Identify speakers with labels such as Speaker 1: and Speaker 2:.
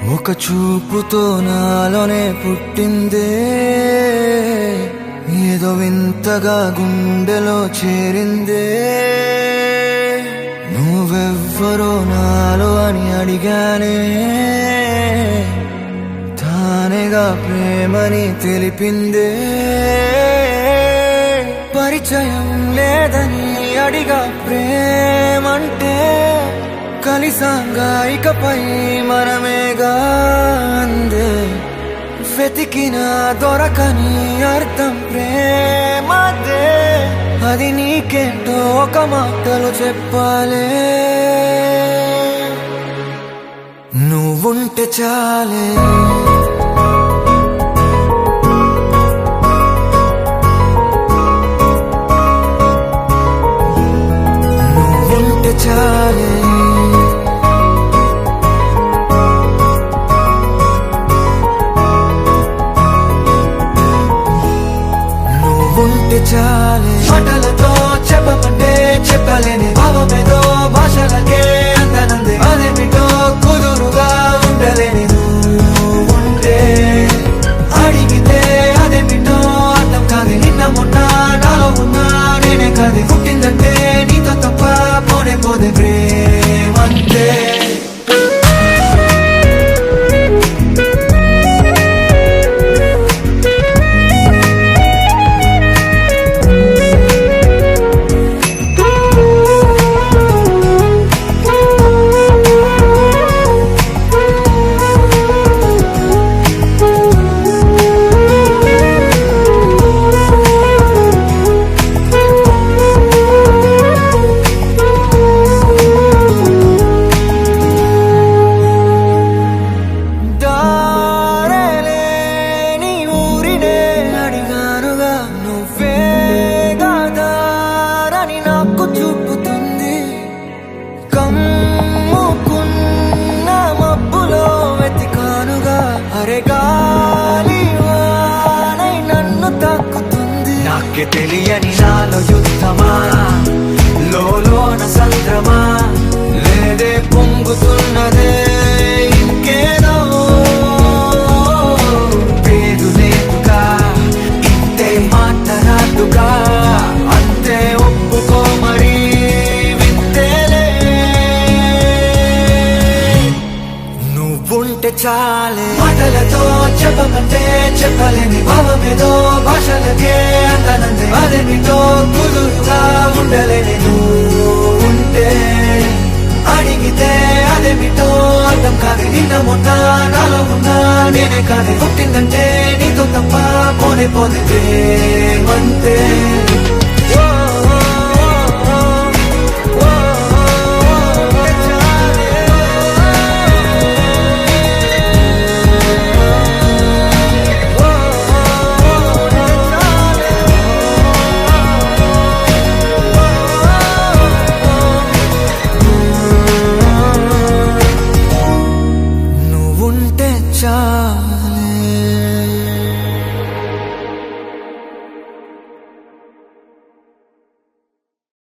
Speaker 1: ఒక చూపుతో నాలోనే పుట్టిందే, ఏదో వింతగా గుండెలో చేరిందే. నువ్వెవ్వరో నాలో అని అడిగానే, తానేగా ప్రేమని తెలిపిందే. పరిచయం లేదని అడిగా ప్రేమంటే, కలిసాంగా ఇకపై మనమేగా అందే. వెతికినా దొరకని అర్థం ప్రేమదే, అది నీకేంటో ఒక మాటలో చెప్పాలే. నువ్వుంటే చాలే, నువ్వుంటే చాలే, నువ్వుంటే చాలే. మాటలతో చెప్పమంటే చెప్పలేని భావమేదో భాషలకే అందనందే. అదేమిటో కుదురుగా ఉండలేని నువ్వుంటే, అడిగితే అదేమిటో అర్థం కాదు. నిన్న మొన్న నాలో ఉన్నా నేనే కాదు. పుట్టిందంటే నీతో తప్ప పోనే పోదే ప్రేమంతే. చూపుతుంది కమ్ముకున్న మబ్బులో వెతికానుగా. అరే గాలి వానై నన్ను తాకుతుంది. నాకే తెలియని నాలో యుద్ధమా, లోన సంద్రమా, లేదే పొంగుతున్నదే ఇంకేదో. పేరు లేదుగా, ఇంతే మాట రాదుగా, అంతే ఒప్పుకో మరి వింతేలే. నువ్వుంటే చాలే. మాటలతో చెప్పమంటే చెప్పలేని భావమేదో భాషలకే అందనందే. అదేమిటో కుదురుగా ఉండలేని నువ్వుంటే, అడిగితే అదేమిటో అర్థం కాదు. నిన్న మొన్న నాలో ఉన్నా నేనే కాదు. పుట్టిందంటే నీతో తప్ప పోనే పోదే ప్రేమంతే.